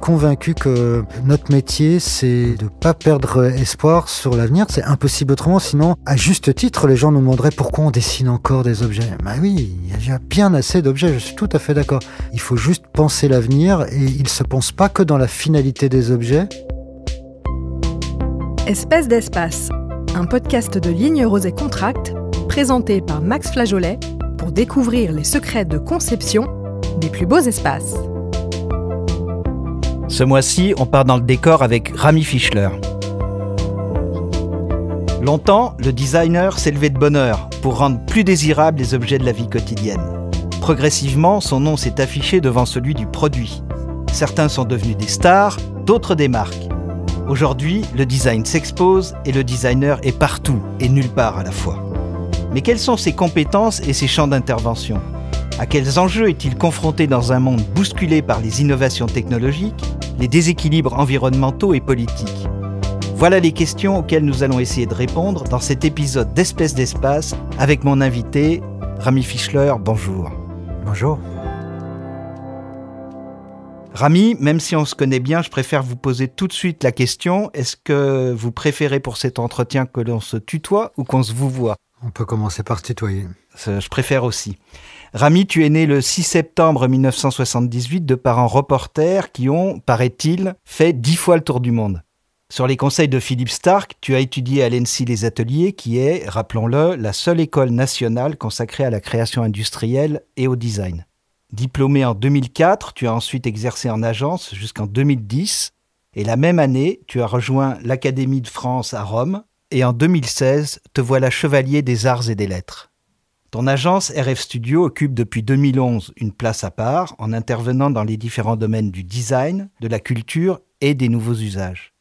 convaincu que notre métier, c'est de ne pas perdre espoir sur l'avenir. C'est impossible autrement, sinon, à juste titre, les gens nous demanderaient pourquoi on dessine encore des objets. Bah oui, il y a déjà bien assez d'objets, je suis tout à fait d'accord. Il faut juste penser l'avenir et il ne se pense pas que dans la finalité des objets. Espèce d'espace, un podcast de Ligne Rose et Contract, présenté par Max Flageolet pour découvrir les secrets de conception des plus beaux espaces. Ce mois-ci, on part dans le décor avec Rami Fischler. Longtemps, le designer s'est levé de bonne heure pour rendre plus désirables les objets de la vie quotidienne. Progressivement, son nom s'est affiché devant celui du produit. Certains sont devenus des stars, d'autres des marques. Aujourd'hui, le design s'expose et le designer est partout et nulle part à la fois. Mais quelles sont ses compétences et ses champs d'intervention ? À quels enjeux est-il confronté dans un monde bousculé par les innovations technologiques, les déséquilibres environnementaux et politiques ? Voilà les questions auxquelles nous allons essayer de répondre dans cet épisode d'Espèce d'espace avec mon invité, Rami Fischler. Bonjour. Bonjour. Rami, même si on se connaît bien, je préfère vous poser tout de suite la question. Est-ce que vous préférez pour cet entretien que l'on se tutoie ou qu'on se vouvoie ? On peut commencer par se tutoyer. Je préfère aussi. Rami, tu es né le 6 septembre 1978 de parents reporters qui ont, paraît-il, fait 10 fois le tour du monde. Sur les conseils de Philippe Starck, tu as étudié à l'ENSI Les Ateliers, qui est, rappelons-le, la seule école nationale consacrée à la création industrielle et au design. Diplômé en 2004, tu as ensuite exercé en agence jusqu'en 2010. Et la même année, tu as rejoint l'Académie de France à Rome. Et en 2016, te voilà chevalier des arts et des lettres. Ton agence RF Studio occupe depuis 2011 une place à part en intervenant dans les différents domaines du design, de la culture et des nouveaux usages.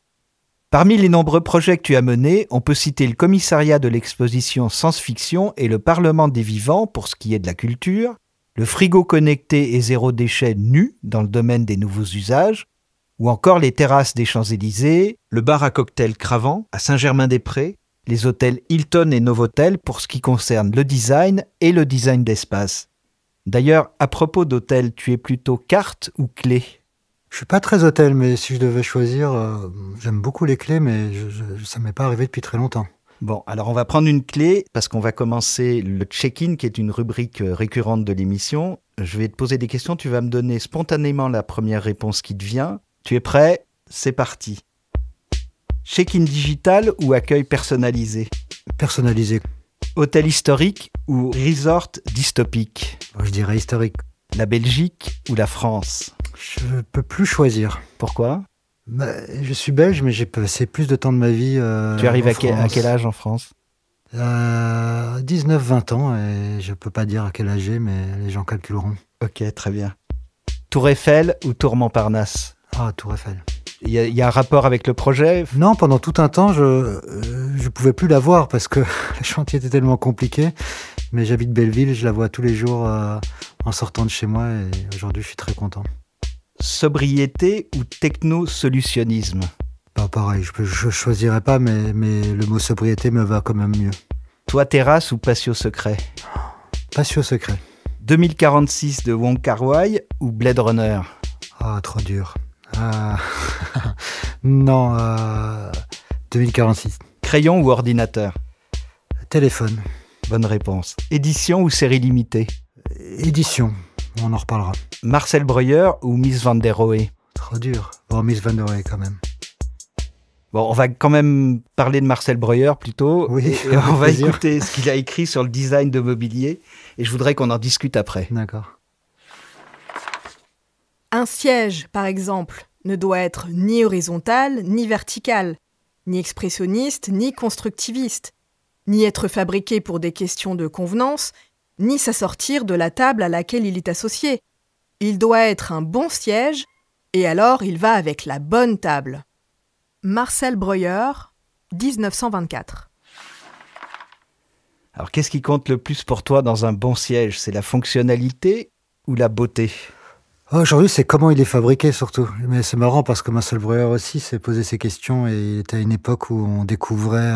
Parmi les nombreux projets que tu as menés, on peut citer le commissariat de l'exposition Science-Fiction et le Parlement des Vivants pour ce qui est de la culture, le frigo connecté et zéro déchet nu dans le domaine des nouveaux usages, ou encore les terrasses des Champs-Élysées, le bar à cocktail Cravant à Saint-Germain-des-Prés, les hôtels Hilton et Novotel pour ce qui concerne le design et le design d'espace. D'ailleurs, à propos d'hôtel, tu es plutôt carte ou clé ? Je suis pas très hôtel, mais si je devais choisir, j'aime beaucoup les clés, mais ça m'est pas arrivé depuis très longtemps. Bon, alors on va prendre une clé parce qu'on va commencer le check-in qui est une rubrique récurrente de l'émission. Je vais te poser des questions, tu vas me donner spontanément la première réponse qui te vient. Tu es prêt ? C'est parti. Check-in digital ou accueil personnalisé ? Personnalisé. Hôtel historique ou resort dystopique ? Je dirais historique. La Belgique ou la France ? Je peux plus choisir. Pourquoi ? Je suis belge, mais j'ai passé plus de temps de ma vie Tu arrives à France. quel âge en France ? 19-20 ans, et je peux pas dire à quel âge j'ai, mais les gens calculeront. Ok, très bien. Tour Eiffel ou Tour Montparnasse ? Ah, Tour Eiffel. Il y a un rapport avec le projet ? Non, pendant tout un temps, je pouvais plus la voir parce que le chantier était tellement compliqué. Mais j'habite Belleville, je la vois tous les jours en sortant de chez moi et aujourd'hui, je suis très content. Sobriété ou techno-solutionnisme ? Bah, pareil, je choisirais pas, mais le mot sobriété me va quand même mieux. Toit terrasse ou patio secret ? Patio secret. 2046 de Wong Kar-wai ou Blade Runner ? Ah, trop dur. Non, 2046. Crayon ou ordinateur ? Téléphone. Bonne réponse. Édition ou série limitée ? Édition, on en reparlera. Marcel Breuer ou Mies van der Rohe ? Trop dur. Bon, Mies van der Rohe quand même. Bon, on va quand même parler de Marcel Breuer plutôt. Oui, et on va plaisir. écouter ce qu'il a écrit sur le design de mobilier. Et je voudrais qu'on en discute après. D'accord. Un siège, par exemple, ne doit être ni horizontal, ni vertical, ni expressionniste, ni constructiviste, ni être fabriqué pour des questions de convenance, ni s'assortir de la table à laquelle il est associé. Il doit être un bon siège, et alors il va avec la bonne table. Marcel Breuer, 1924. Alors, qu'est-ce qui compte le plus pour toi dans un bon siège ? C'est la fonctionnalité ou la beauté ? Aujourd'hui, c'est comment il est fabriqué surtout. Mais c'est marrant parce que Marcel Breuer aussi s'est posé ces questions et il était à une époque où on découvrait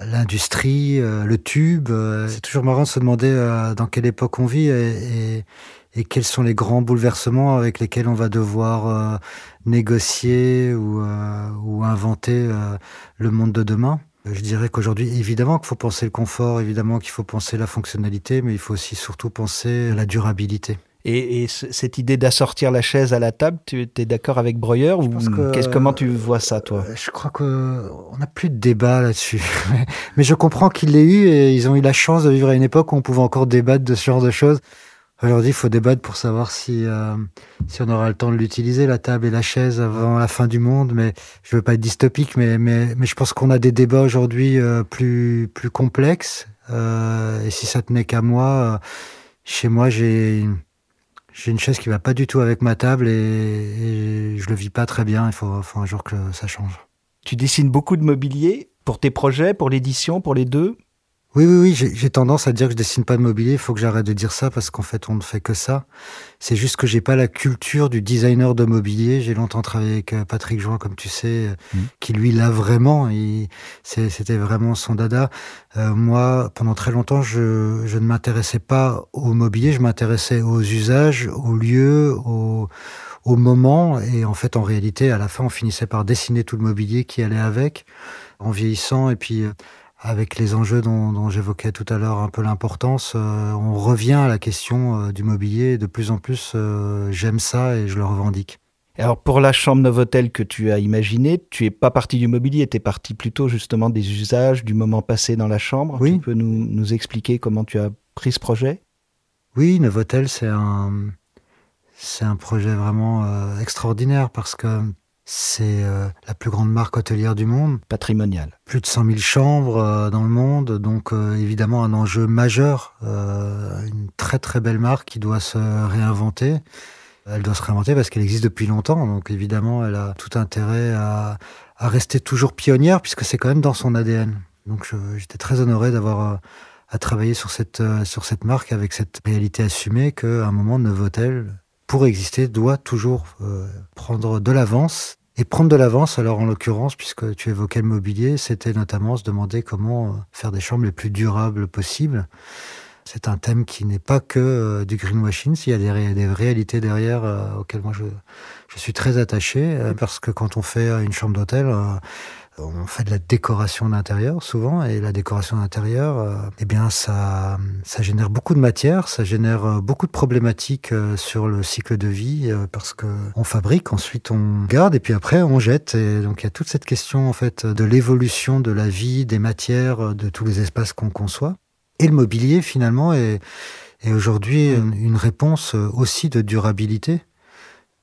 l'industrie, le tube. C'est toujours marrant de se demander dans quelle époque on vit et quels sont les grands bouleversements avec lesquels on va devoir négocier ou inventer le monde de demain. Je dirais qu'aujourd'hui, évidemment qu'il faut penser le confort, évidemment qu'il faut penser la fonctionnalité, mais il faut aussi surtout penser la durabilité. Et cette idée d'assortir la chaise à la table, tu es d'accord avec Breuer ou comment tu vois ça, toi? Je crois qu'on n'a plus de débat là-dessus. Mais je comprends qu'ils l'aient eu et ils ont eu la chance de vivre à une époque où on pouvait encore débattre de ce genre de choses. Aujourd'hui, il faut débattre pour savoir si on aura le temps de l'utiliser, la table et la chaise, avant la fin du monde. Mais je veux pas être dystopique, mais je pense qu'on a des débats aujourd'hui plus complexes. Et si ça tenait qu'à moi, chez moi, j'ai une chaise qui va pas du tout avec ma table et je le vis pas très bien. Il faut un jour que ça change. Tu dessines beaucoup de mobilier pour tes projets, pour l'édition, pour les deux? Oui, j'ai tendance à dire que je dessine pas de mobilier. Il faut que j'arrête de dire ça parce qu'en fait, on ne fait que ça. C'est juste que j'ai pas la culture du designer de mobilier. J'ai longtemps travaillé avec Patrick Join, comme tu sais, qui lui l'a vraiment. C'était vraiment son dada. Moi, pendant très longtemps, je ne m'intéressais pas au mobilier. Je m'intéressais aux usages, aux lieux, au moment. Et en fait, en réalité, à la fin, on finissait par dessiner tout le mobilier qui allait avec, en vieillissant. Et puis, avec les enjeux dont j'évoquais tout à l'heure un peu l'importance, on revient à la question du mobilier. De plus en plus, j'aime ça et je le revendique. Alors pour la chambre Novotel que tu as imaginée, tu n'es pas parti du mobilier, tu es parti plutôt justement des usages, du moment passé dans la chambre. Oui. Tu peux nous expliquer comment tu as pris ce projet? Oui, Novotel, c'est un projet vraiment extraordinaire parce que c'est la plus grande marque hôtelière du monde. Patrimonial. Plus de 100 000 chambres dans le monde, donc évidemment un enjeu majeur. Une très très belle marque qui doit se réinventer. Elle doit se réinventer parce qu'elle existe depuis longtemps, donc évidemment elle a tout intérêt à rester toujours pionnière puisque c'est quand même dans son ADN. Donc j'étais très honoré d'avoir à travailler sur cette marque avec cette réalité assumée qu'à un moment Novotel, pour exister, doit toujours prendre de l'avance. Et prendre de l'avance, alors en l'occurrence, puisque tu évoquais le mobilier, c'était notamment se demander comment faire des chambres les plus durables possibles. C'est un thème qui n'est pas que du greenwashing, il y a des réalités derrière auxquelles moi je suis très attaché, parce que quand on fait une chambre d'hôtel, on fait de la décoration d'intérieur souvent, et la décoration d'intérieur, eh bien ça génère beaucoup de matière, ça génère beaucoup de problématiques sur le cycle de vie, parce que on fabrique, ensuite on garde, et puis après on jette. Et donc il y a toute cette question en fait de l'évolution de la vie, des matières, de tous les espaces qu'on conçoit. Et le mobilier finalement est aujourd'hui une réponse aussi de durabilité.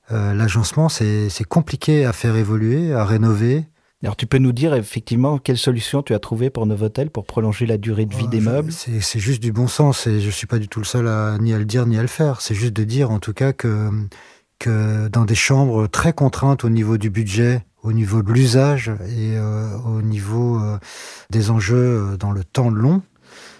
L'agencement, c'est compliqué à faire évoluer, à rénover. Alors tu peux nous dire effectivement quelle solution tu as trouvée pour Novotel pour prolonger la durée de vie des meubles? C'est juste du bon sens et je ne suis pas du tout le seul ni à le dire ni à le faire. C'est juste de dire en tout cas que dans des chambres très contraintes au niveau du budget, au niveau de l'usage et au niveau des enjeux dans le temps long,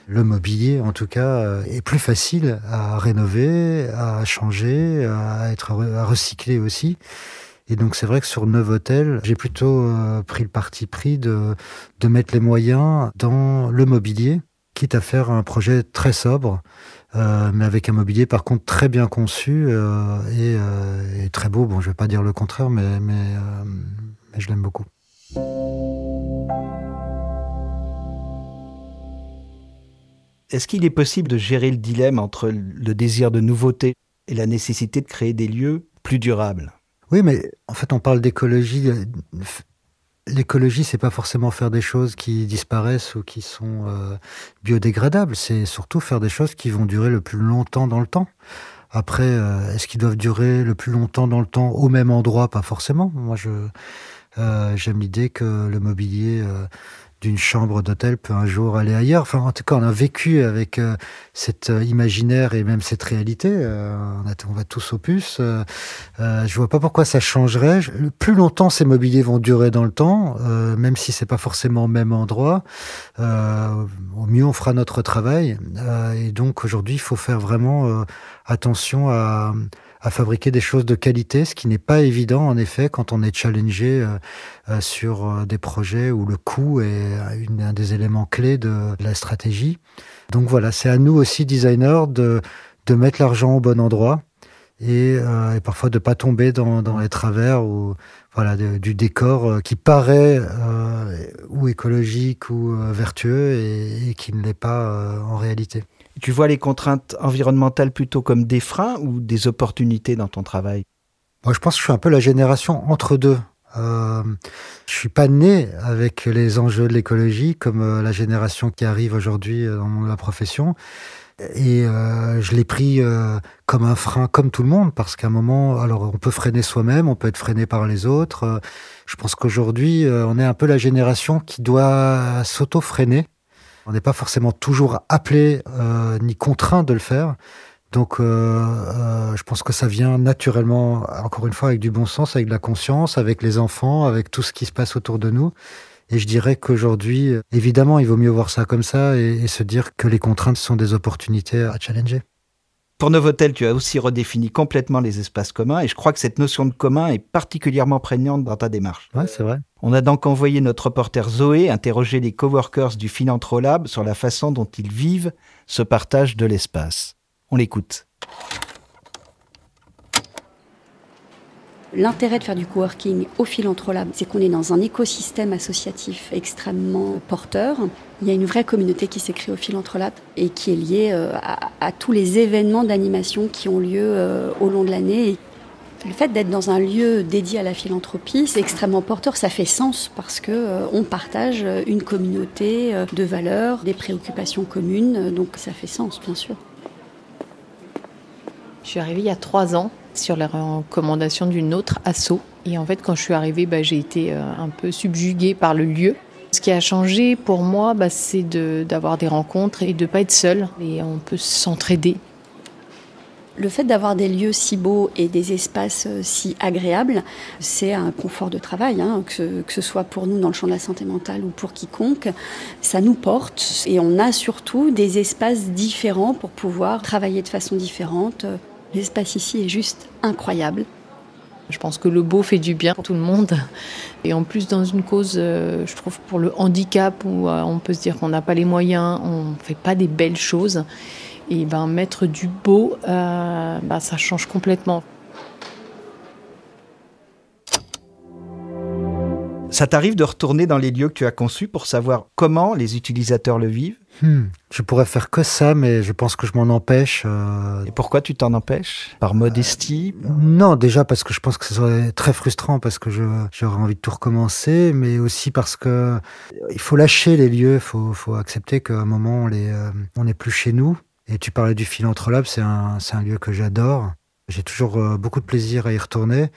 le mobilier, en tout cas, est plus facile à rénover, à changer, à recycler aussi. Et donc, c'est vrai que sur Novotel, j'ai plutôt pris le parti pris de mettre les moyens dans le mobilier, quitte à faire un projet très sobre, mais avec un mobilier, par contre, très bien conçu et très beau. Bon, je ne vais pas dire le contraire, mais je l'aime beaucoup. Est-ce qu'il est possible de gérer le dilemme entre le désir de nouveauté et la nécessité de créer des lieux plus durables? Oui, mais en fait, on parle d'écologie. L'écologie, c'est pas forcément faire des choses qui disparaissent ou qui sont biodégradables. C'est surtout faire des choses qui vont durer le plus longtemps dans le temps. Après, est-ce qu'ils doivent durer le plus longtemps dans le temps au même endroit? Pas forcément. Moi, j'aime l'idée que le mobilier d'une chambre d'hôtel peut un jour aller ailleurs. Enfin, en tout cas, on a vécu avec cet imaginaire et même cette réalité. On va tous aux puces. Je vois pas pourquoi ça changerait. Plus longtemps ces mobiliers vont durer dans le temps, même si c'est pas forcément au même endroit, au mieux on fera notre travail. Et donc aujourd'hui, il faut faire vraiment attention à à fabriquer des choses de qualité, ce qui n'est pas évident en effet quand on est challengé sur des projets où le coût est un des éléments clés de la stratégie. Donc voilà, c'est à nous aussi, designers, de mettre l'argent au bon endroit et parfois de ne pas tomber dans les travers ou, voilà, du décor qui paraît ou écologique ou vertueux et qui ne l'est pas en réalité. Tu vois les contraintes environnementales plutôt comme des freins ou des opportunités dans ton travail? Moi, je pense que je suis un peu la génération entre deux. Je suis pas né avec les enjeux de l'écologie comme la génération qui arrive aujourd'hui dans la profession. Et je l'ai pris comme un frein, comme tout le monde, parce qu'à un moment, alors on peut freiner soi-même, on peut être freiné par les autres. Je pense qu'aujourd'hui, on est un peu la génération qui doit s'auto-freiner. On n'est pas forcément toujours appelé ni contraint de le faire. Donc, je pense que ça vient naturellement, encore une fois, avec du bon sens, avec de la conscience, avec les enfants, avec tout ce qui se passe autour de nous. Et je dirais qu'aujourd'hui, évidemment, il vaut mieux voir ça comme ça et se dire que les contraintes sont des opportunités à challenger. Pour Novotel, tu as aussi redéfini complètement les espaces communs et je crois que cette notion de commun est particulièrement prégnante dans ta démarche. Ouais, c'est vrai. On a donc envoyé notre reporter Zoé interroger les coworkers du Philantrolab sur la façon dont ils vivent ce partage de l'espace. On l'écoute. L'intérêt de faire du coworking au Philantrolab, c'est qu'on est dans un écosystème associatif extrêmement porteur. Il y a une vraie communauté qui s'est créée au Philantrolab et qui est liée à tous les événements d'animation qui ont lieu au long de l'année. Le fait d'être dans un lieu dédié à la philanthropie, c'est extrêmement porteur, ça fait sens parce qu'on partage une communauté de valeurs, des préoccupations communes, donc ça fait sens, bien sûr. Je suis arrivée il y a 3 ans sur la recommandation d'une autre asso. Et en fait, quand je suis arrivée, j'ai été un peu subjuguée par le lieu. Ce qui a changé pour moi, c'est d'avoir des rencontres et de ne pas être seule. Et on peut s'entraider. Le fait d'avoir des lieux si beaux et des espaces si agréables, c'est un confort de travail, que ce soit pour nous dans le champ de la santé mentale ou pour quiconque. Ça nous porte et on a surtout des espaces différents pour pouvoir travailler de façon différente. L'espace ici est juste incroyable. Je pense que le beau fait du bien pour tout le monde. Et en plus, dans une cause, je trouve, pour le handicap, où on peut se dire qu'on n'a pas les moyens, on ne fait pas des belles choses. Et mettre du beau, ça change complètement. Ça t'arrive de retourner dans les lieux que tu as conçus pour savoir comment les utilisateurs le vivent? Je pourrais faire que ça, mais je pense que je m'en empêche. Et pourquoi tu t'en empêches? Par modestie? Non, déjà parce que je pense que ce serait très frustrant, parce que j'aurais envie de tout recommencer, mais aussi parce que il faut lâcher les lieux, il faut accepter qu'à un moment, on n'est plus chez nous. Et tu parlais du Philantrolab, c'est un lieu que j'adore. J'ai toujours beaucoup de plaisir à y retourner.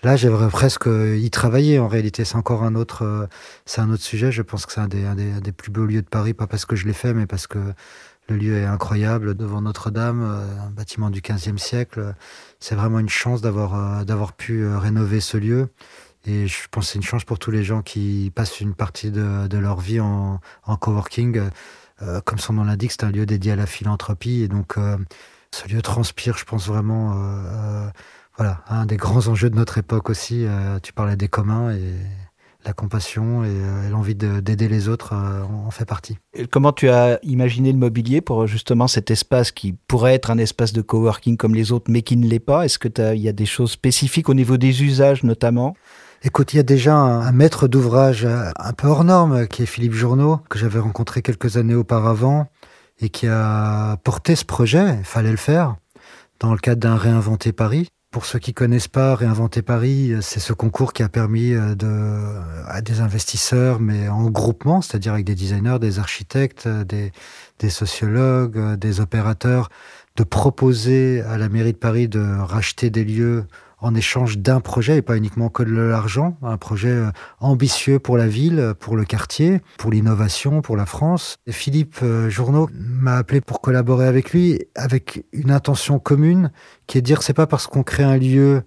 Là, j'aimerais presque y travailler. En réalité, c'est encore un autre sujet. Je pense que c'est un des plus beaux lieux de Paris, pas parce que je l'ai fait, mais parce que le lieu est incroyable devant Notre-Dame, un bâtiment du XVe siècle. C'est vraiment une chance d'avoir pu rénover ce lieu. Et je pense que c'est une chance pour tous les gens qui passent une partie de leur vie en coworking. Comme son nom l'indique, c'est un lieu dédié à la philanthropie. Et donc, ce lieu transpire, je pense vraiment... Voilà, un des grands enjeux de notre époque aussi. Tu parlais des communs et la compassion et l'envie d'aider les autres en fait partie. Et comment tu as imaginé le mobilier pour justement cet espace qui pourrait être un espace de coworking comme les autres, mais qui ne l'est pas? Est-ce qu'il y a des choses spécifiques au niveau des usages notamment? Écoute, il y a déjà un maître d'ouvrage un peu hors norme qui est Philippe Journeau, que j'avais rencontré quelques années auparavant et qui a porté ce projet, il fallait le faire, dans le cadre d'un Réinventer Paris. Pour ceux qui connaissent pas, Réinventer Paris, c'est ce concours qui a permis à des investisseurs, mais en groupement, c'est-à-dire avec des designers, des architectes, des sociologues, des opérateurs, de proposer à la mairie de Paris de racheter des lieux en échange d'un projet et pas uniquement que de l'argent, un projet ambitieux pour la ville, pour le quartier, pour l'innovation, pour la France. Et Philippe Journeau m'a appelé pour collaborer avec lui avec une intention commune qui est de dire c'est pas parce qu'on crée un lieu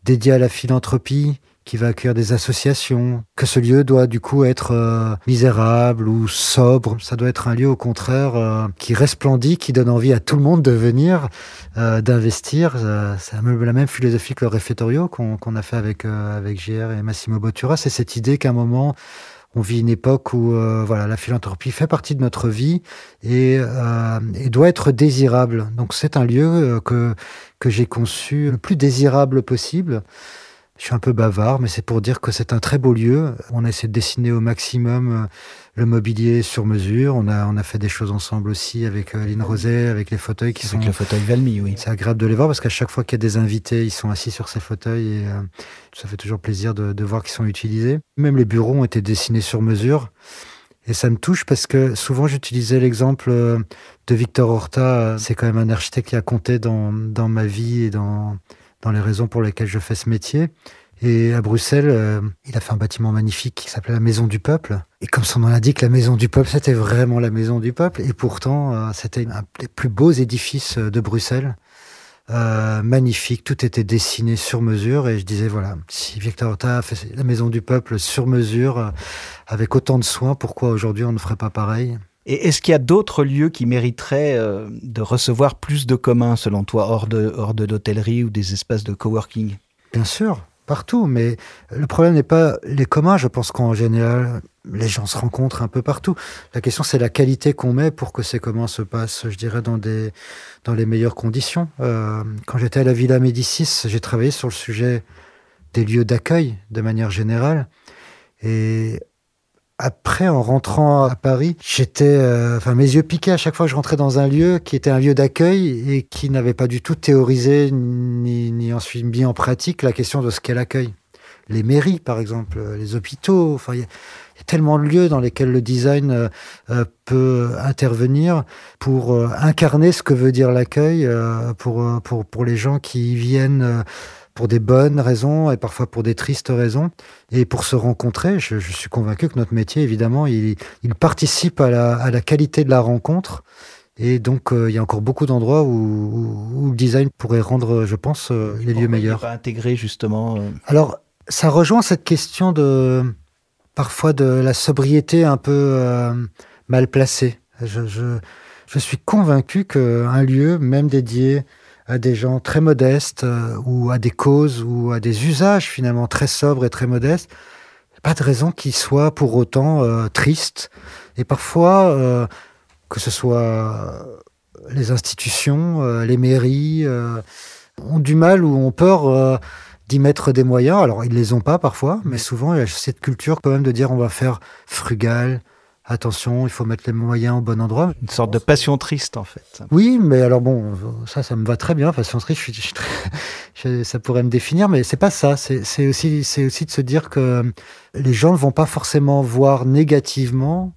dédié à la philanthropie qui va accueillir des associations, que ce lieu doit du coup être misérable ou sobre. Ça doit être un lieu au contraire qui resplendit, qui donne envie à tout le monde de venir, d'investir. C'est un peu la même philosophie que le réfectorio qu'on a fait avec JR et Massimo Bottura. C'est cette idée qu'à un moment, on vit une époque où voilà, la philanthropie fait partie de notre vie et doit être désirable. Donc c'est un lieu que j'ai conçu le plus désirable possible. Je suis un peu bavard, mais c'est pour dire que c'est un très beau lieu. On a essayé de dessiner au maximum le mobilier sur mesure. On a fait des choses ensemble aussi avec Lynn Roset, avec les fauteuils qui sont... Avec le fauteuil Valmy, oui. C'est agréable de les voir parce qu'à chaque fois qu'il y a des invités, ils sont assis sur ces fauteuils et ça fait toujours plaisir de voir qu'ils sont utilisés. Même les bureaux ont été dessinés sur mesure. Et ça me touche parce que souvent j'utilisais l'exemple de Victor Horta. C'est quand même un architecte qui a compté dans ma vie et dans les raisons pour lesquelles je fais ce métier. Et à Bruxelles, il a fait un bâtiment magnifique qui s'appelait la Maison du Peuple. Et comme son nom l'indique, la Maison du Peuple, c'était vraiment la Maison du Peuple. Et pourtant, c'était un des plus beaux édifices de Bruxelles. Magnifique, tout était dessiné sur mesure. Et je disais, voilà, si Victor Horta a fait la Maison du Peuple sur mesure, avec autant de soin, pourquoi aujourd'hui on ne ferait pas pareil ? Et est-ce qu'il y a d'autres lieux qui mériteraient de recevoir plus de communs, selon toi, hors de l'hôtellerie ou des espaces de coworking ? Bien sûr, partout. Mais le problème n'est pas les communs. Je pense qu'en général, les gens se rencontrent un peu partout. La question, c'est la qualité qu'on met pour que ces communs se passent, je dirais, dans les meilleures conditions. Quand j'étais à la Villa Médicis, j'ai travaillé sur le sujet des lieux d'accueil, de manière générale. Et après, en rentrant à Paris, mes yeux piquaient à chaque fois que je rentrais dans un lieu qui était un lieu d'accueil et qui n'avait pas du tout théorisé ni ensuite mis en pratique la question de ce qu'est l'accueil. Les mairies, par exemple, les hôpitaux, enfin, il y a tellement de lieux dans lesquels le design peut intervenir pour incarner ce que veut dire l'accueil pour les gens qui y viennent pour des bonnes raisons et parfois pour des tristes raisons. Et pour se rencontrer, je suis convaincu que notre métier, évidemment, il participe à la qualité de la rencontre. Et donc, il y a encore beaucoup d'endroits où le design pourrait rendre, je pense, les lieux meilleurs. Pas intégré, justement. Alors, ça rejoint cette question parfois de la sobriété un peu mal placée. Je suis convaincu qu'un lieu, même dédié à des gens très modestes ou à des causes ou à des usages finalement très sobres et très modestes, pas de raison qu'il soit pour autant triste. Et parfois, que ce soit les institutions, les mairies, ont du mal ou ont peur d'y mettre des moyens. Alors, ils ne les ont pas parfois, mais souvent, il y a cette culture quand même de dire on va faire frugal, attention, il faut mettre les moyens au bon endroit. Une sorte de passion triste, en fait. Oui, mais alors bon, ça me va très bien. Passion triste, ça pourrait me définir, mais c'est pas ça. C'est aussi de se dire que les gens ne vont pas forcément voir négativement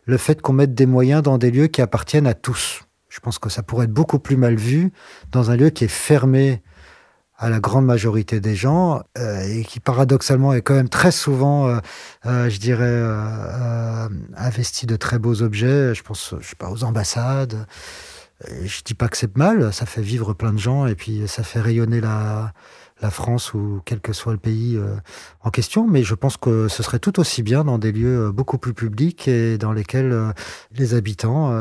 le fait qu'on mette des moyens dans des lieux qui appartiennent à tous. Je pense que ça pourrait être beaucoup plus mal vu dans un lieu qui est fermé à la grande majorité des gens et qui paradoxalement est quand même très souvent, je dirais, investi de très beaux objets. Je pense, je sais pas, aux ambassades. Je dis pas que c'est mal, ça fait vivre plein de gens et puis ça fait rayonner la France ou quel que soit le pays en question. Mais je pense que ce serait tout aussi bien dans des lieux beaucoup plus publics et dans lesquels les habitants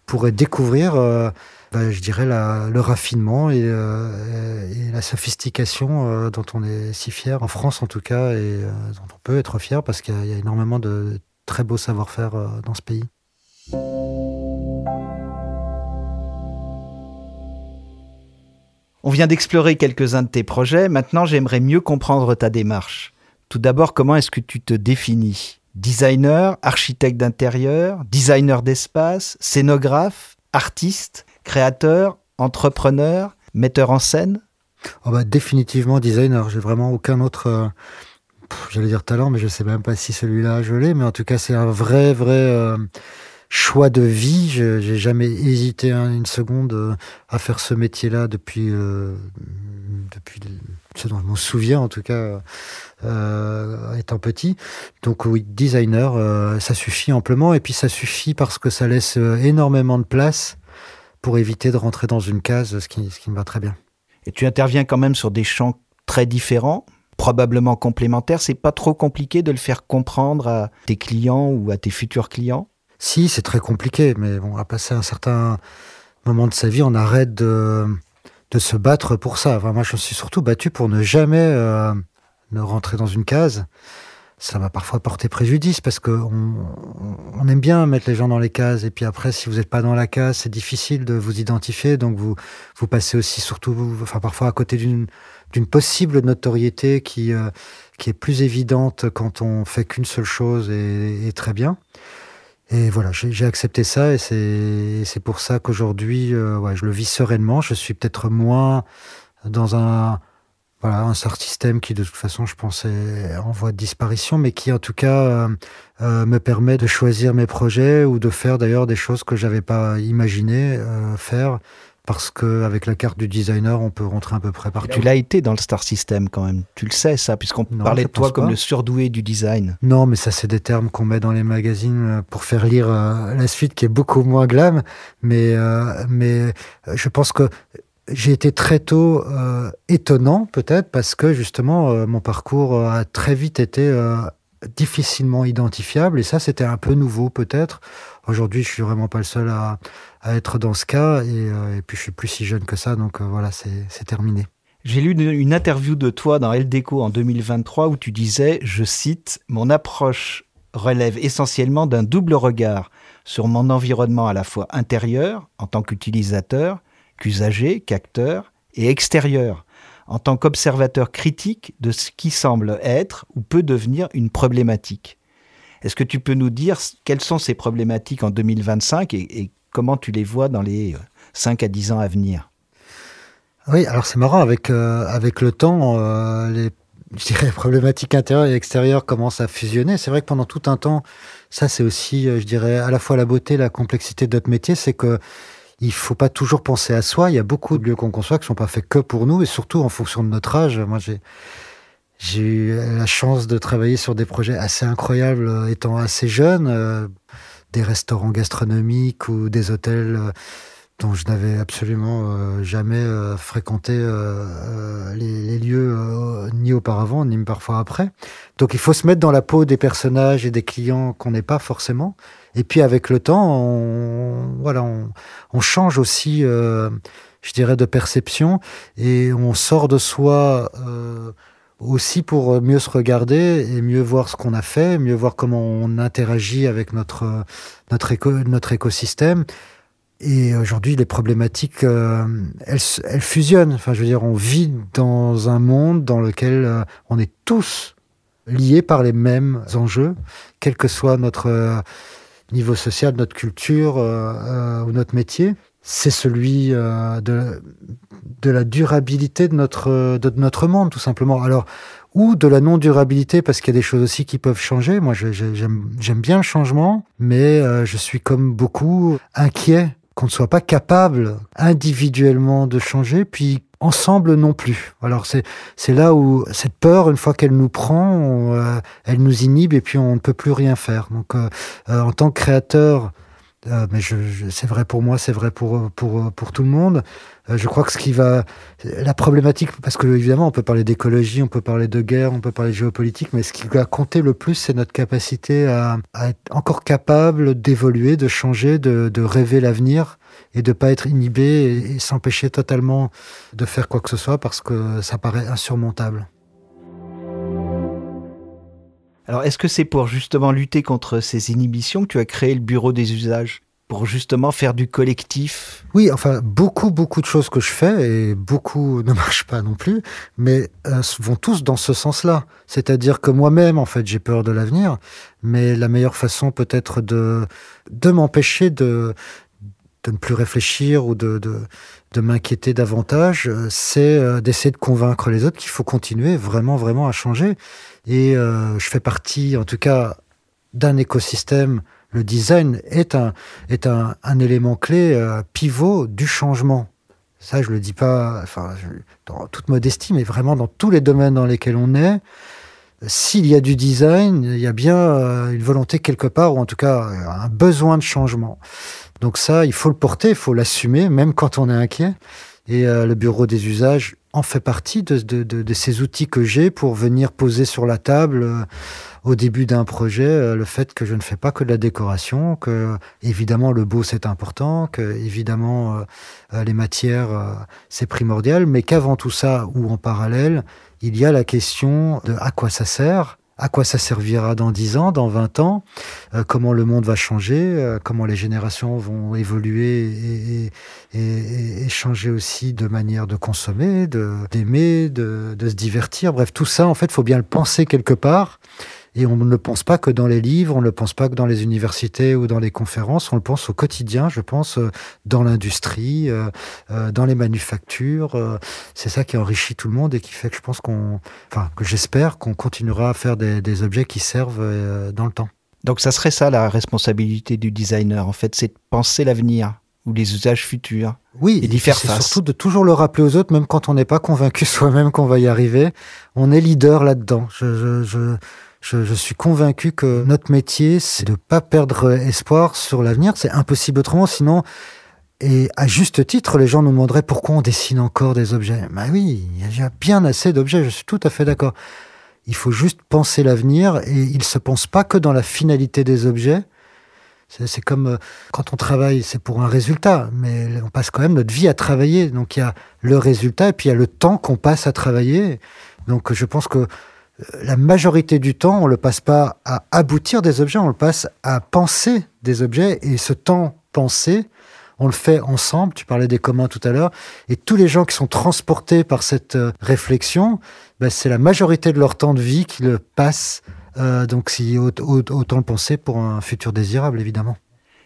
pourraient découvrir je dirais le raffinement et la sophistication dont on est si fier, en France en tout cas, et dont on peut être fier parce qu'il y a énormément de très beaux savoir-faire dans ce pays. On vient d'explorer quelques-uns de tes projets. Maintenant, j'aimerais mieux comprendre ta démarche. Tout d'abord, comment est-ce que tu te définis ? Designer, architecte d'intérieur, designer d'espace, scénographe, artiste, créateur, entrepreneur, metteur en scène ? Définitivement designer. J'ai vraiment aucun autre, j'allais dire talent, mais je ne sais même pas si celui-là je l'ai. Mais en tout cas, c'est un vrai choix de vie. J'ai jamais hésité une seconde à faire ce métier-là depuis ce dont je me souviens, en tout cas, étant petit. Donc oui, designer, ça suffit amplement. Et puis ça suffit parce que ça laisse énormément de place pour éviter de rentrer dans une case, ce qui me va très bien. Et tu interviens quand même sur des champs très différents. probablement complémentaires. C'est pas trop compliqué de le faire comprendre à tes clients ou à tes futurs clients? Si, c'est très compliqué, mais bon, à passer un certain moment de sa vie, on arrête de se battre pour ça. Enfin, moi, je me suis surtout battu pour ne jamais ne rentrer dans une case. Ça m'a parfois porté préjudice parce on aime bien mettre les gens dans les cases. Et puis après, si vous n'êtes pas dans la case, c'est difficile de vous identifier. Donc vous passez aussi surtout, enfin parfois à côté d'une possible notoriété qui est plus évidente quand on fait qu'une seule chose et très bien. Et voilà, j'ai accepté ça et c'est pour ça qu'aujourd'hui, je le vis sereinement. Je suis peut-être moins dans un star system qui, de toute façon, je pense, est en voie de disparition, mais qui, en tout cas, me permet de choisir mes projets ou de faire d'ailleurs des choses que j'avais pas imaginé faire, parce qu'avec la carte du designer, on peut rentrer à peu près partout. Tu l'as été dans le star system quand même. Tu le sais, ça, puisqu'on parlait de toi comme le surdoué du design. Non, mais ça, c'est des termes qu'on met dans les magazines pour faire lire la suite, qui est beaucoup moins glam. Mais je pense que j'ai été très tôt étonnant, peut-être, parce que justement, mon parcours a très vite été difficilement identifiable. Et ça, c'était un peu nouveau, peut-être. Aujourd'hui, je suis vraiment pas le seul à être dans ce cas. Et puis, je suis plus si jeune que ça. Donc voilà, c'est terminé. J'ai lu une interview de toi dans Elle Déco en 2023 où tu disais, je cite, « Mon approche relève essentiellement d'un double regard sur mon environnement à la fois intérieur, en tant qu'utilisateur, qu'usager, qu'acteur, et extérieur, en tant qu'observateur critique de ce qui semble être ou peut devenir une problématique. » Est-ce que tu peux nous dire quelles sont ces problématiques en 2025 et comment tu les vois dans les 5 à 10 ans à venir? Oui, alors c'est marrant, avec le temps, les problématiques intérieures et extérieures commencent à fusionner. C'est vrai que pendant tout un temps, ça c'est aussi, je dirais, à la fois la beauté, la complexité de notre métier, c'est que il faut pas toujours penser à soi. Il y a beaucoup de lieux qu'on conçoit qui sont pas faits que pour nous, et surtout en fonction de notre âge. Moi, j'ai eu la chance de travailler sur des projets assez incroyables étant assez jeune, des restaurants gastronomiques ou des hôtels dont je n'avais absolument jamais fréquenté les lieux ni auparavant, ni parfois après. Donc il faut se mettre dans la peau des personnages et des clients qu'on n'est pas forcément. Et puis avec le temps, on change aussi, je dirais, de perception, et on sort de soi aussi pour mieux se regarder et mieux voir ce qu'on a fait, mieux voir comment on interagit avec notre écosystème. Et aujourd'hui, les problématiques, elles fusionnent. Enfin, je veux dire, on vit dans un monde dans lequel on est tous liés par les mêmes enjeux, quel que soit notre niveau social, notre culture ou notre métier. C'est celui de la durabilité de notre monde, tout simplement. Alors, ou de la non-durabilité, parce qu'il y a des choses aussi qui peuvent changer. Moi, j'aime bien le changement, mais je suis comme beaucoup inquiet qu'on ne soit pas capable individuellement de changer, puis ensemble non plus. Alors c'est là où cette peur, une fois qu'elle nous prend, elle nous inhibe et puis on ne peut plus rien faire. Donc en tant que créateur, mais c'est vrai pour moi, c'est vrai pour tout le monde. Je crois que la problématique, parce que évidemment on peut parler d'écologie, on peut parler de guerre, on peut parler de géopolitique, mais ce qui va compter le plus, c'est notre capacité à être encore capable d'évoluer, de changer, de rêver l'avenir et de pas être inhibé et s'empêcher totalement de faire quoi que ce soit parce que ça paraît insurmontable. Alors, est-ce que c'est pour justement lutter contre ces inhibitions que tu as créé le bureau des usages? Pour justement faire du collectif? Oui, enfin, beaucoup de choses que je fais, et beaucoup ne marchent pas non plus, mais vont tous dans ce sens-là. C'est-à-dire que moi-même, en fait, j'ai peur de l'avenir, mais la meilleure façon peut-être de m'empêcher de ne plus réfléchir ou de m'inquiéter davantage, c'est d'essayer de convaincre les autres qu'il faut continuer vraiment à changer. Et je fais partie, en tout cas, d'un écosystème. Le design est un élément clé, pivot du changement. Ça, je le dis pas, dans toute modestie, mais vraiment dans tous les domaines dans lesquels on est. S'il y a du design, il y a bien une volonté quelque part, ou en tout cas un besoin de changement. Donc ça, il faut le porter, il faut l'assumer, même quand on est inquiet. Et le bureau des usages en fait partie de ces outils que j'ai pour venir poser sur la table au début d'un projet le fait que je ne fais pas que de la décoration, que évidemment le beau c'est important, que évidemment les matières c'est primordial, mais qu'avant tout ça ou en parallèle, il y a la question de à quoi ça sert. À quoi ça servira dans 10 ans, dans 20 ans, comment le monde va changer, comment les générations vont évoluer et changer aussi de manière de consommer, d'aimer, de se divertir. Bref, tout ça, en fait, il faut bien le penser quelque part. Et on ne le pense pas que dans les livres, on ne le pense pas que dans les universités ou dans les conférences, on le pense au quotidien, je pense, dans l'industrie, dans les manufactures. C'est ça qui enrichit tout le monde et qui fait que je pense que j'espère qu'on continuera à faire des objets qui servent dans le temps. Donc ça serait ça la responsabilité du designer, en fait, c'est de penser l'avenir ou les usages futurs. Oui, et d'y faire face. C'est surtout de toujours le rappeler aux autres, même quand on n'est pas convaincu soi-même qu'on va y arriver. On est leader là-dedans. Je suis convaincu que notre métier, c'est de ne pas perdre espoir sur l'avenir. C'est impossible autrement, sinon, et à juste titre, les gens nous demanderaient pourquoi on dessine encore des objets. Ben oui, il y a déjà bien assez d'objets, je suis tout à fait d'accord. Il faut juste penser l'avenir, et il ne se pense pas que dans la finalité des objets. C'est comme quand on travaille, c'est pour un résultat, mais on passe quand même notre vie à travailler. Donc il y a le résultat, et puis il y a le temps qu'on passe à travailler. Donc je pense que la majorité du temps, on ne le passe pas à aboutir des objets, on le passe à penser des objets. Et ce temps pensé, on le fait ensemble. Tu parlais des communs tout à l'heure. Et tous les gens qui sont transportés par cette réflexion, c'est la majorité de leur temps de vie qui le passent. Donc autant le penser pour un futur désirable, évidemment.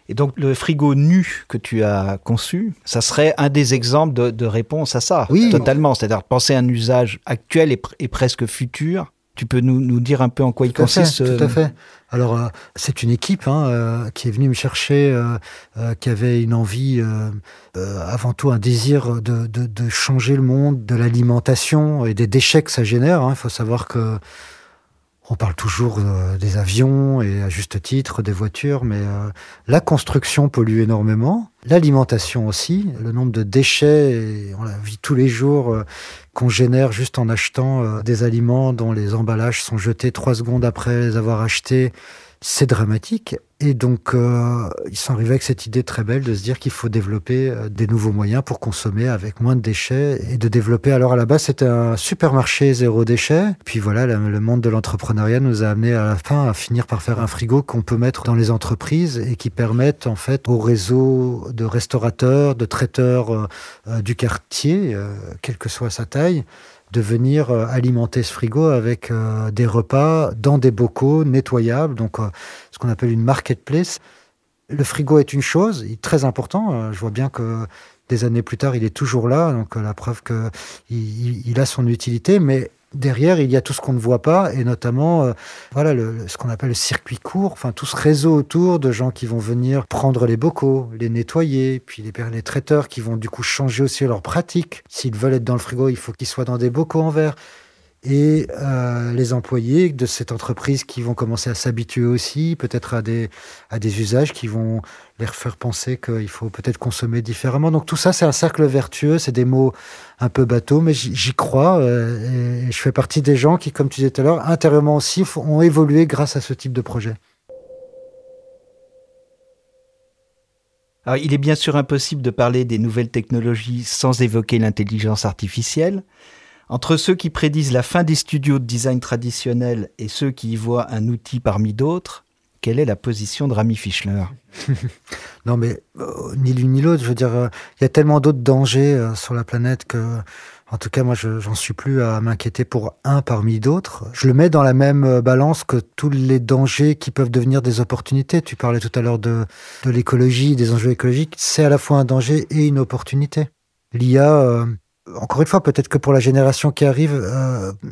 Et donc le frigo nu que tu as conçu, ça serait un des exemples de réponse à ça. Oui, totalement. C'est-à-dire penser à un usage actuel et presque futur. Tu peux nous dire un peu en quoi il consiste? Tout à fait. Alors, c'est une équipe qui est venue me chercher, qui avait une envie, avant tout un désir de changer le monde, de l'alimentation et des déchets que ça génère. Il faut savoir que on parle toujours des avions et à juste titre des voitures, mais la construction pollue énormément, l'alimentation aussi, le nombre de déchets, on la vit tous les jours, qu'on génère juste en achetant des aliments dont les emballages sont jetés 3 secondes après les avoir achetés, c'est dramatique. Et donc, ils sont arrivés avec cette idée très belle de se dire qu'il faut développer des nouveaux moyens pour consommer avec moins de déchets et de développer. Alors, à la base, c'était un supermarché zéro déchet. Puis voilà, le monde de l'entrepreneuriat nous a amené à la fin à finir par faire un frigo qu'on peut mettre dans les entreprises et qui permettent, en fait, au réseau de restaurateurs, de traiteurs du quartier, quelle que soit sa taille, de venir alimenter ce frigo avec des repas dans des bocaux nettoyables, donc ce qu'on appelle une marketplace. Le frigo est une chose, il est très important. Je vois bien que des années plus tard, il est toujours là, donc la preuve qu'il a son utilité, mais derrière, il y a tout ce qu'on ne voit pas, et notamment ce qu'on appelle le circuit court, enfin tout ce réseau autour de gens qui vont venir prendre les bocaux, les nettoyer, puis les traiteurs qui vont du coup changer aussi leur pratique. S'ils veulent être dans le frigo, il faut qu'ils soient dans des bocaux en verre. Et les employés de cette entreprise qui vont commencer à s'habituer aussi, peut-être à des usages qui vont les faire penser qu'il faut peut-être consommer différemment. Donc tout ça, c'est un cercle vertueux, c'est des mots un peu bateaux, mais j'y crois. Et je fais partie des gens qui, comme tu disais tout à l'heure, intérieurement aussi, ont évolué grâce à ce type de projet. Alors, il est bien sûr impossible de parler des nouvelles technologies sans évoquer l'intelligence artificielle. Entre ceux qui prédisent la fin des studios de design traditionnels et ceux qui y voient un outil parmi d'autres, quelle est la position de Rami Fischler? Non, mais ni l'une ni l'autre. Je veux dire, il y a tellement d'autres dangers sur la planète que, en tout cas, moi, j'en suis plus à m'inquiéter pour un parmi d'autres. Je le mets dans la même balance que tous les dangers qui peuvent devenir des opportunités. Tu parlais tout à l'heure de l'écologie, des enjeux écologiques. C'est à la fois un danger et une opportunité. L'IA... Encore une fois, peut-être que pour la génération qui arrive,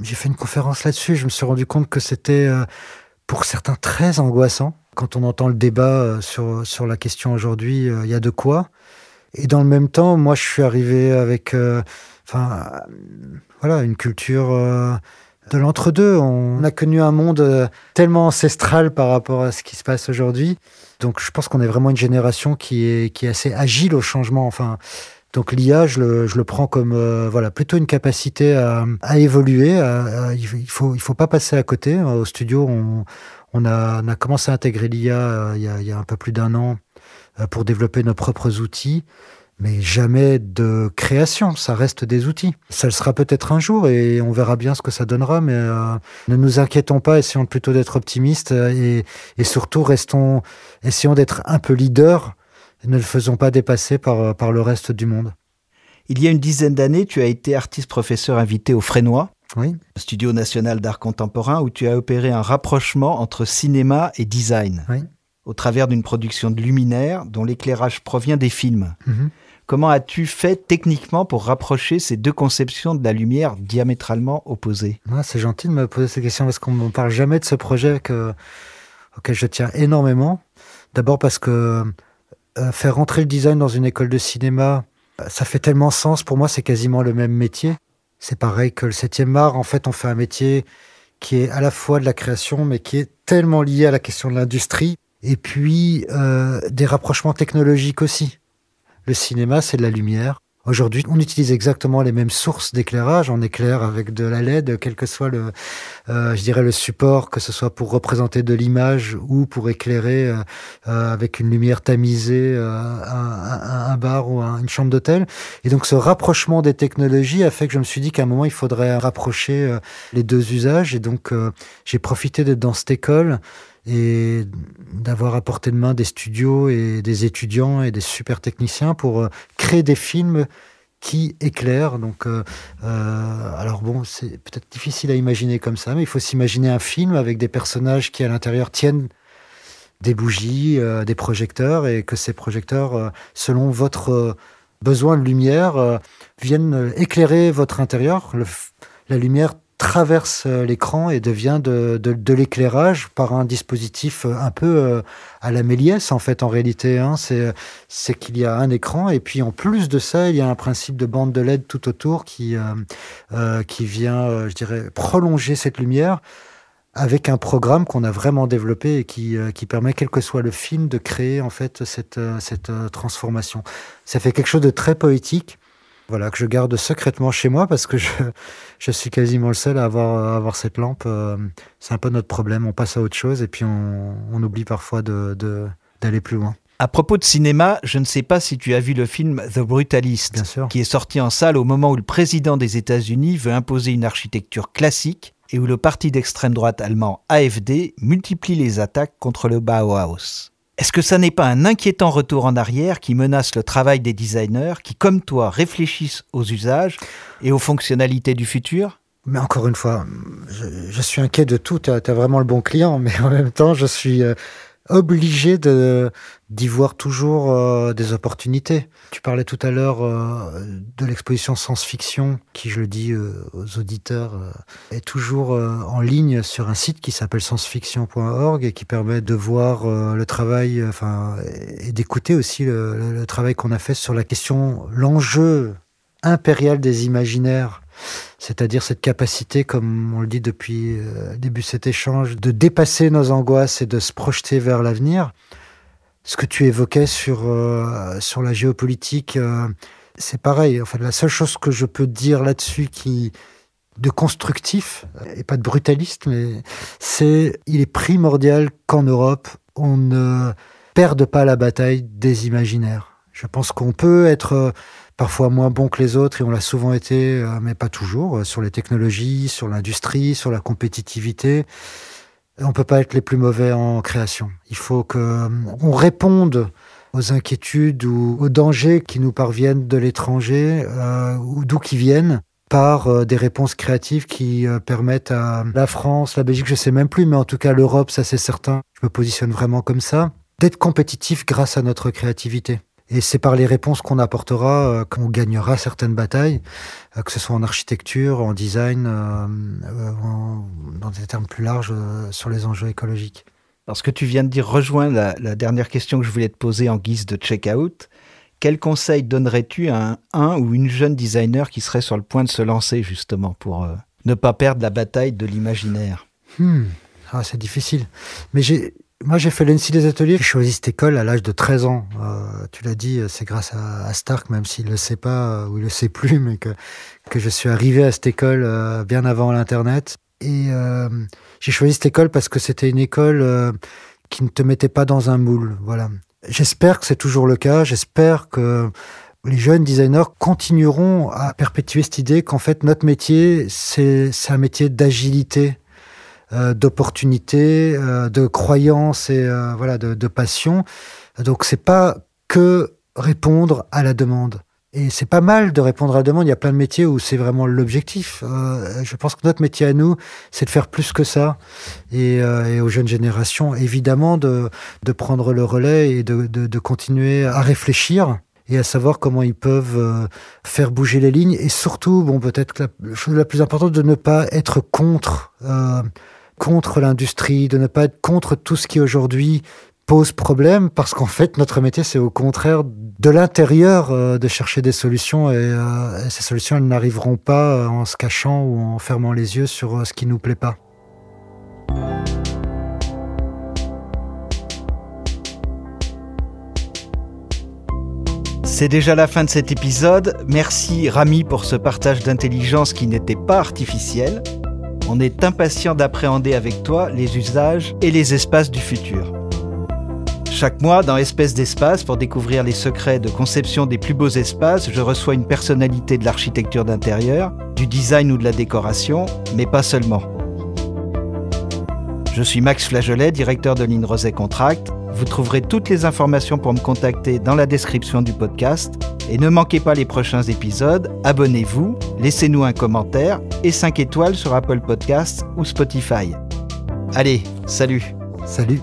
j'ai fait une conférence là-dessus, je me suis rendu compte que c'était, pour certains, très angoissant. Quand on entend le débat sur la question aujourd'hui, il y a de quoi. Et dans le même temps, moi, je suis arrivé avec une culture de l'entre-deux. On a connu un monde tellement ancestral par rapport à ce qui se passe aujourd'hui. Donc, je pense qu'on est vraiment une génération qui est assez agile au changement. Enfin, Donc l'IA, je le prends comme plutôt une capacité à évoluer. Il faut pas passer à côté. Au studio, on a commencé à intégrer l'IA il y a un peu plus d'1 an pour développer nos propres outils. Mais jamais de création, ça reste des outils. Ça le sera peut-être un jour et on verra bien ce que ça donnera, mais ne nous inquiétons pas, essayons plutôt d'être optimistes et surtout essayons d'être un peu leaders et ne le faisons pas dépasser par le reste du monde. Il y a une dizaine d'années, tu as été artiste-professeur invité au Frénois, oui. Studio national d'art contemporain, où tu as opéré un rapprochement entre cinéma et design, oui. Au travers d'une production de luminaires dont l'éclairage provient des films. Mm-hmm. Comment as-tu fait techniquement pour rapprocher ces deux conceptions de la lumière diamétralement opposées ? C'est gentil de me poser cette question parce qu'on ne parle jamais de ce projet auquel je tiens énormément. D'abord parce que faire rentrer le design dans une école de cinéma, ça fait tellement sens. Pour moi, c'est quasiment le même métier. C'est pareil que le 7e art. En fait, on fait un métier qui est à la fois de la création, mais qui est tellement lié à la question de l'industrie. Et puis, des rapprochements technologiques aussi. Le cinéma, c'est de la lumière. Aujourd'hui, on utilise exactement les mêmes sources d'éclairage. On éclaire avec de la LED, quel que soit le support, que ce soit pour représenter de l'image ou pour éclairer avec une lumière tamisée un bar ou une chambre d'hôtel. Et donc, ce rapprochement des technologies a fait que je me suis dit qu'à un moment, il faudrait rapprocher les deux usages. Et donc, j'ai profité d'être dans cette école et d'avoir à portée de main des studios et des étudiants et des super techniciens pour créer des films qui éclairent. Donc, alors bon, c'est peut-être difficile à imaginer comme ça, mais il faut s'imaginer un film avec des personnages qui à l'intérieur tiennent des bougies, des projecteurs, et que ces projecteurs, selon votre besoin de lumière, viennent éclairer votre intérieur. La lumière traverse l'écran et devient de l'éclairage par un dispositif un peu à la Méliès, en fait, en réalité. Hein. C'est qu'il y a un écran, et puis en plus de ça, il y a un principe de bande de LED tout autour qui vient, je dirais, prolonger cette lumière avec un programme qu'on a vraiment développé et qui permet, quel que soit le film, de créer en fait cette transformation. Ça fait quelque chose de très poétique. Voilà, que je garde secrètement chez moi parce que je suis quasiment le seul à avoir cette lampe. C'est un peu notre problème. On passe à autre chose et puis on oublie parfois d'aller plus loin. À propos de cinéma, je ne sais pas si tu as vu le film The Brutalist, bien sûr, qui est sorti en salle au moment où le président des États-Unis veut imposer une architecture classique et où le parti d'extrême droite allemand AfD multiplie les attaques contre le Bauhaus. Est-ce que ça n'est pas un inquiétant retour en arrière qui menace le travail des designers qui, comme toi, réfléchissent aux usages et aux fonctionnalités du futur ? Mais encore une fois, je suis inquiet de tout. Tu as vraiment le bon client, mais en même temps, je suis obligé d'y voir toujours des opportunités. Tu parlais tout à l'heure de l'exposition science-fiction qui, je le dis aux auditeurs, est toujours en ligne sur un site qui s'appelle sciencefiction.org et qui permet de voir le travail, et d'écouter aussi le travail qu'on a fait sur la question, l'enjeu impérial des imaginaires. C'est-à-dire cette capacité, comme on le dit depuis le début de cet échange, de dépasser nos angoisses et de se projeter vers l'avenir. Ce que tu évoquais sur la géopolitique, c'est pareil. Enfin, la seule chose que je peux dire là-dessus de constructif, et pas de brutaliste, mais il est primordial qu'en Europe, on ne perde pas la bataille des imaginaires. Je pense qu'on peut être parfois moins bon que les autres, et on l'a souvent été, mais pas toujours, sur les technologies, sur l'industrie, sur la compétitivité. On ne peut pas être les plus mauvais en création. Il faut qu'on réponde aux inquiétudes ou aux dangers qui nous parviennent de l'étranger, ou d'où qu'ils viennent, par des réponses créatives qui permettent à la France, la Belgique, je ne sais même plus, mais en tout cas l'Europe, ça c'est certain, je me positionne vraiment comme ça, d'être compétitif grâce à notre créativité. Et c'est par les réponses qu'on apportera qu'on gagnera certaines batailles, que ce soit en architecture, en design, dans des termes plus larges sur les enjeux écologiques. Parce que tu viens de dire rejoindre la dernière question que je voulais te poser en guise de check-out. Quel conseil donnerais-tu à un ou une jeune designer qui serait sur le point de se lancer justement pour ne pas perdre la bataille de l'imaginaire ? C'est difficile. Mais Moi, j'ai fait l'ENSI des ateliers. J'ai choisi cette école à l'âge de 13 ans. Tu l'as dit, c'est grâce à Stark, même s'il le sait pas ou il le sait plus, mais que je suis arrivé à cette école bien avant l'Internet. Et j'ai choisi cette école parce que c'était une école qui ne te mettait pas dans un moule. Voilà. J'espère que c'est toujours le cas. J'espère que les jeunes designers continueront à perpétuer cette idée qu'en fait, notre métier, c'est un métier d'agilité, d'opportunité, de croyance et voilà, de passion. Donc, c'est pas que répondre à la demande. Et c'est pas mal de répondre à la demande. Il y a plein de métiers où c'est vraiment l'objectif. Je pense que notre métier à nous, c'est de faire plus que ça. Et aux jeunes générations, évidemment, de prendre le relais et de continuer à réfléchir et à savoir comment ils peuvent faire bouger les lignes. Et surtout, bon, peut-être que la chose la plus importante, de ne pas être contre l'industrie, de ne pas être contre tout ce qui aujourd'hui pose problème, parce qu'en fait, notre métier, c'est au contraire de l'intérieur de chercher des solutions, et ces solutions, elles n'arriveront pas en se cachant ou en fermant les yeux sur ce qui nous plaît pas. C'est déjà la fin de cet épisode. Merci Rami pour ce partage d'intelligence qui n'était pas artificiel. On est impatient d'appréhender avec toi les usages et les espaces du futur. Chaque mois, dans Espèce d'Espace, pour découvrir les secrets de conception des plus beaux espaces, je reçois une personnalité de l'architecture d'intérieur, du design ou de la décoration, mais pas seulement. Je suis Max Flageolet, directeur de l'Inrosé Contract. Vous trouverez toutes les informations pour me contacter dans la description du podcast. Et ne manquez pas les prochains épisodes, abonnez-vous, laissez-nous un commentaire et 5 étoiles sur Apple Podcasts ou Spotify. Allez, salut! Salut!